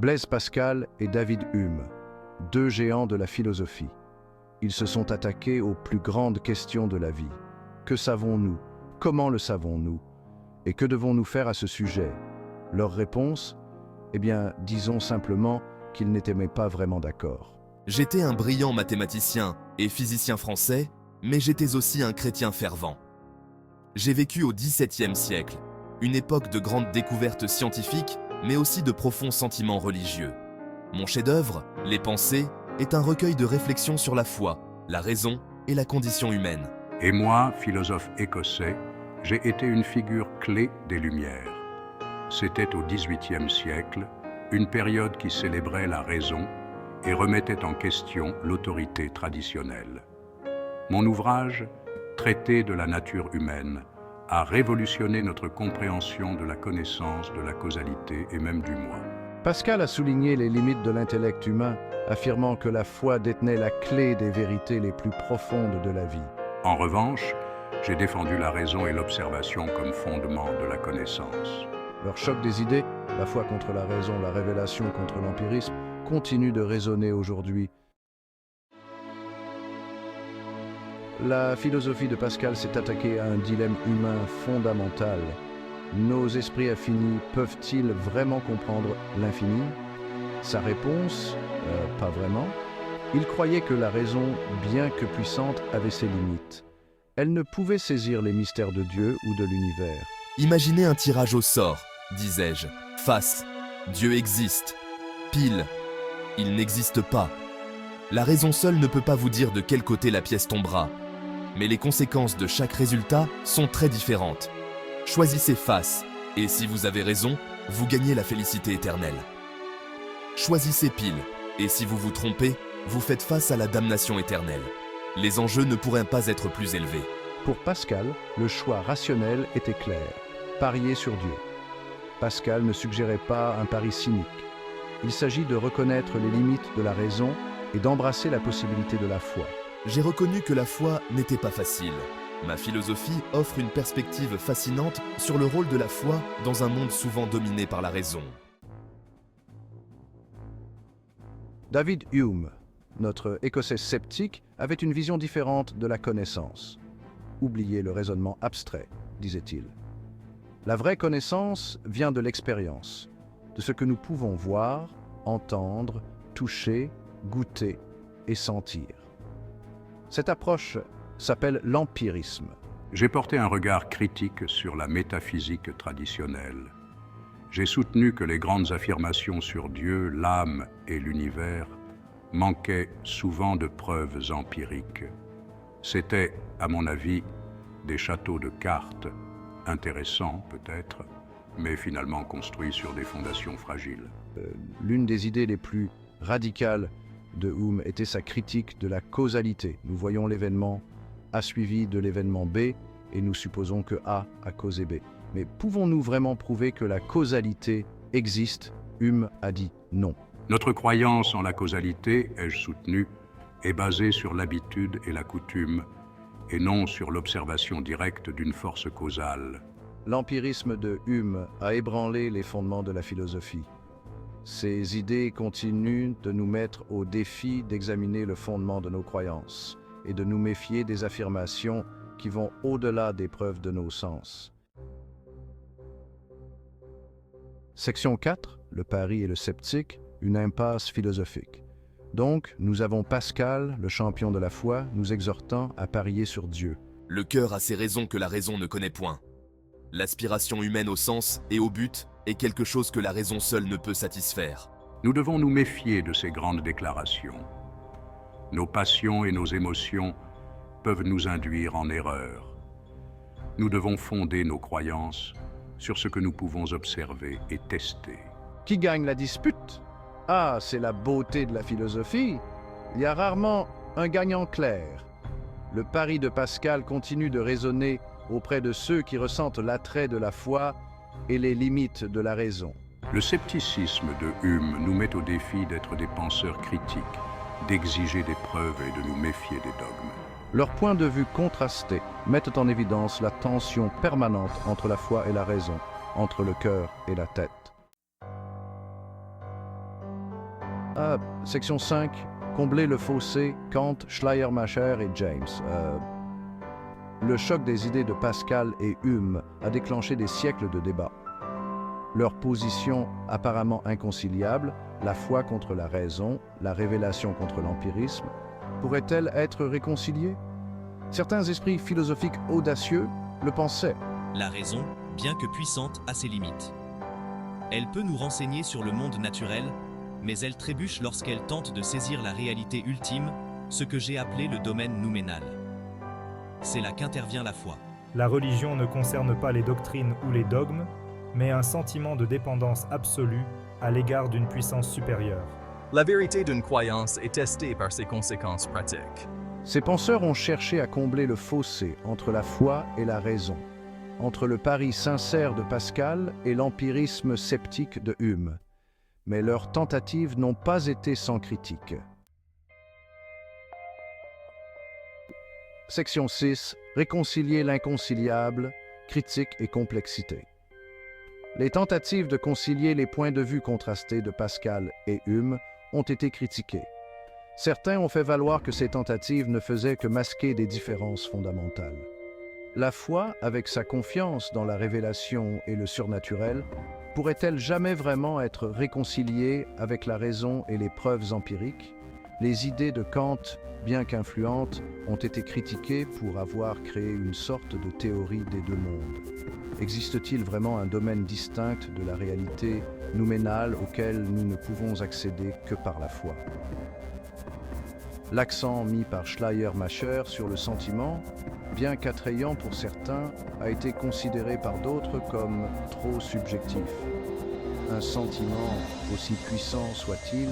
Blaise Pascal et David Hume, deux géants de la philosophie. Ils se sont attaqués aux plus grandes questions de la vie. Que savons-nous? Comment le savons-nous? Et que devons-nous faire à ce sujet? Leur réponse? Eh bien, disons simplement qu'ils n'étaient pas vraiment d'accord. J'étais un brillant mathématicien et physicien français, mais j'étais aussi un chrétien fervent. J'ai vécu au XVIIe siècle, une époque de grandes découvertes scientifiques, mais aussi de profonds sentiments religieux. Mon chef-d'œuvre, Les Pensées, est un recueil de réflexions sur la foi, la raison et la condition humaine. Et moi, philosophe écossais, j'ai été une figure clé des Lumières. C'était au XVIIIe siècle, une période qui célébrait la raison et remettait en question l'autorité traditionnelle. Mon ouvrage, Traité de la nature humaine, a révolutionné notre compréhension de la connaissance, de la causalité et même du moi. Pascal a souligné les limites de l'intellect humain, affirmant que la foi détenait la clé des vérités les plus profondes de la vie. En revanche, j'ai défendu la raison et l'observation comme fondement de la connaissance. Leur choc des idées, la foi contre la raison, la révélation contre l'empirisme, continue de résonner aujourd'hui. La philosophie de Pascal s'est attaquée à un dilemme humain fondamental. Nos esprits affinis peuvent-ils vraiment comprendre l'infini? Sa réponse, pas vraiment. Il croyait que la raison, bien que puissante, avait ses limites. Elle ne pouvait saisir les mystères de Dieu ou de l'univers. Imaginez un tirage au sort, disais-je. Face, Dieu existe. Pile, il n'existe pas. La raison seule ne peut pas vous dire de quel côté la pièce tombera. Mais les conséquences de chaque résultat sont très différentes. Choisissez face, et si vous avez raison, vous gagnez la félicité éternelle. Choisissez pile, et si vous vous trompez, vous faites face à la damnation éternelle. Les enjeux ne pourraient pas être plus élevés. Pour Pascal, le choix rationnel était clair. Parier sur Dieu. Pascal ne suggérait pas un pari cynique. Il s'agit de reconnaître les limites de la raison et d'embrasser la possibilité de la foi. J'ai reconnu que la foi n'était pas facile. Ma philosophie offre une perspective fascinante sur le rôle de la foi dans un monde souvent dominé par la raison. David Hume, notre Écossais sceptique, avait une vision différente de la connaissance. Oubliez le raisonnement abstrait, disait-il. La vraie connaissance vient de l'expérience, de ce que nous pouvons voir, entendre, toucher, goûter et sentir. Cette approche s'appelle l'empirisme. J'ai porté un regard critique sur la métaphysique traditionnelle. J'ai soutenu que les grandes affirmations sur Dieu, l'âme et l'univers manquaient souvent de preuves empiriques. C'était, à mon avis, des châteaux de cartes, intéressants peut-être, mais finalement construits sur des fondations fragiles. L'une des idées les plus radicales de Hume était sa critique de la causalité. Nous voyons l'événement A suivi de l'événement B et nous supposons que A a causé B. Mais pouvons-nous vraiment prouver que la causalité existe? Hume a dit non. Notre croyance en la causalité, ai-je soutenu, est basée sur l'habitude et la coutume, et non sur l'observation directe d'une force causale. L'empirisme de Hume a ébranlé les fondements de la philosophie. Ces idées continuent de nous mettre au défi d'examiner le fondement de nos croyances et de nous méfier des affirmations qui vont au-delà des preuves de nos sens. Section 4, le pari et le sceptique, une impasse philosophique. Donc, nous avons Pascal, le champion de la foi, nous exhortant à parier sur Dieu. Le cœur a ses raisons que la raison ne connaît point. L'aspiration humaine au sens et au but est quelque chose que la raison seule ne peut satisfaire. Nous devons nous méfier de ces grandes déclarations. Nos passions et nos émotions peuvent nous induire en erreur. Nous devons fonder nos croyances sur ce que nous pouvons observer et tester. Qui gagne la dispute? Ah, c'est la beauté de la philosophie. Il y a rarement un gagnant clair. Le pari de Pascal continue de résonner auprès de ceux qui ressentent l'attrait de la foi et les limites de la raison. Le scepticisme de Hume nous met au défi d'être des penseurs critiques, d'exiger des preuves et de nous méfier des dogmes. Leurs points de vue contrastés mettent en évidence la tension permanente entre la foi et la raison, entre le cœur et la tête. Section 5. Combler le fossé Kant, Schleiermacher et James. Le choc des idées de Pascal et Hume a déclenché des siècles de débats. Leur position apparemment inconciliable, la foi contre la raison, la révélation contre l'empirisme, pourrait-elle être réconciliée? Certains esprits philosophiques audacieux le pensaient. La raison, bien que puissante, a ses limites. Elle peut nous renseigner sur le monde naturel, mais elle trébuche lorsqu'elle tente de saisir la réalité ultime, ce que j'ai appelé le domaine nouménal. C'est là qu'intervient la foi. La religion ne concerne pas les doctrines ou les dogmes, mais un sentiment de dépendance absolue à l'égard d'une puissance supérieure. La vérité d'une croyance est testée par ses conséquences pratiques. Ces penseurs ont cherché à combler le fossé entre la foi et la raison, entre le pari sincère de Pascal et l'empirisme sceptique de Hume. Mais leurs tentatives n'ont pas été sans critique. Section 6. Réconcilier l'inconciliable, critique et complexité. Les tentatives de concilier les points de vue contrastés de Pascal et Hume ont été critiquées. Certains ont fait valoir que ces tentatives ne faisaient que masquer des différences fondamentales. La foi, avec sa confiance dans la révélation et le surnaturel, pourrait-elle jamais vraiment être réconciliée avec la raison et les preuves empiriques? Les idées de Kant, bien qu'influentes, ont été critiquées pour avoir créé une sorte de théorie des deux mondes. Existe-t-il vraiment un domaine distinct de la réalité nouménale auquel nous ne pouvons accéder que par la foi? L'accent mis par Schleiermacher sur le sentiment, bien qu'attrayant pour certains, a été considéré par d'autres comme trop subjectif. Un sentiment, aussi puissant soit-il,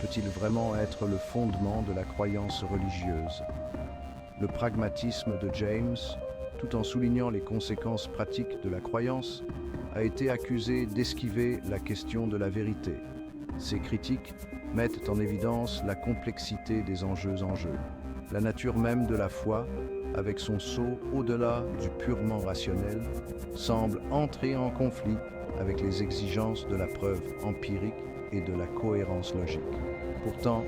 peut-il vraiment être le fondement de la croyance religieuse? Le pragmatisme de James, tout en soulignant les conséquences pratiques de la croyance, a été accusé d'esquiver la question de la vérité. Ces critiques mettent en évidence la complexité des enjeux en jeu. La nature même de la foi, avec son saut au-delà du purement rationnel, semble entrer en conflit avec les exigences de la preuve empirique et de la cohérence logique. Pourtant,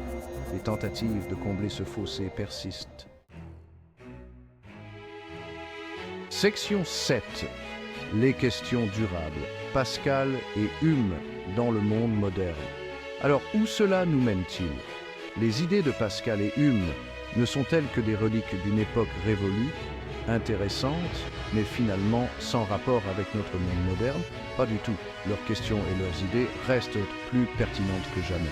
les tentatives de combler ce fossé persistent. Section 7. Les questions durables. Pascal et Hume dans le monde moderne. Alors, où cela nous mène-t-il? Les idées de Pascal et Hume ne sont-elles que des reliques d'une époque révolue, intéressantes, mais finalement sans rapport avec notre monde moderne? Pas du tout. Leurs questions et leurs idées restent plus pertinentes que jamais.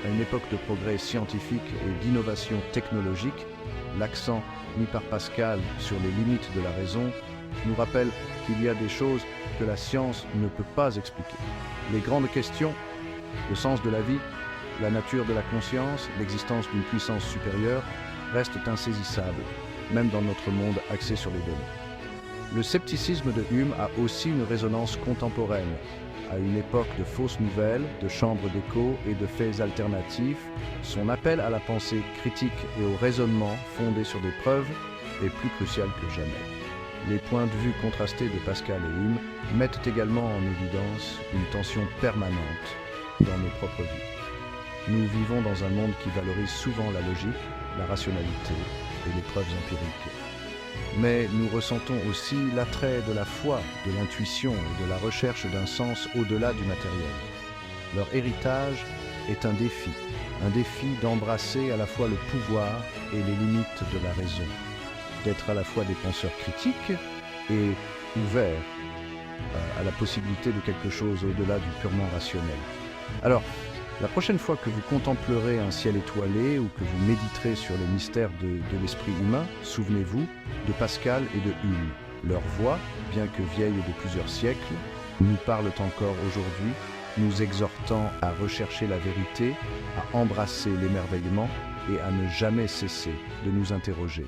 À une époque de progrès scientifique et d'innovation technologique, l'accent mis par Pascal sur les limites de la raison nous rappelle qu'il y a des choses que la science ne peut pas expliquer. Les grandes questions, le sens de la vie, la nature de la conscience, l'existence d'une puissance supérieure, restent insaisissables, même dans notre monde axé sur les données. Le scepticisme de Hume a aussi une résonance contemporaine. À une époque de fausses nouvelles, de chambres d'écho et de faits alternatifs, son appel à la pensée critique et au raisonnement fondé sur des preuves est plus crucial que jamais. Les points de vue contrastés de Pascal et Hume mettent également en évidence une tension permanente dans nos propres vies. Nous vivons dans un monde qui valorise souvent la logique, la rationalité et les preuves empiriques. Mais nous ressentons aussi l'attrait de la foi, de l'intuition et de la recherche d'un sens au-delà du matériel. Leur héritage est un défi d'embrasser à la fois le pouvoir et les limites de la raison, d'être à la fois des penseurs critiques et ouverts à la possibilité de quelque chose au-delà du purement rationnel. Alors, la prochaine fois que vous contemplerez un ciel étoilé ou que vous méditerez sur les mystères de l'esprit humain, souvenez-vous de Pascal et de Hume. Leur voix, bien que vieille de plusieurs siècles, nous parlent encore aujourd'hui, nous exhortant à rechercher la vérité, à embrasser l'émerveillement et à ne jamais cesser de nous interroger.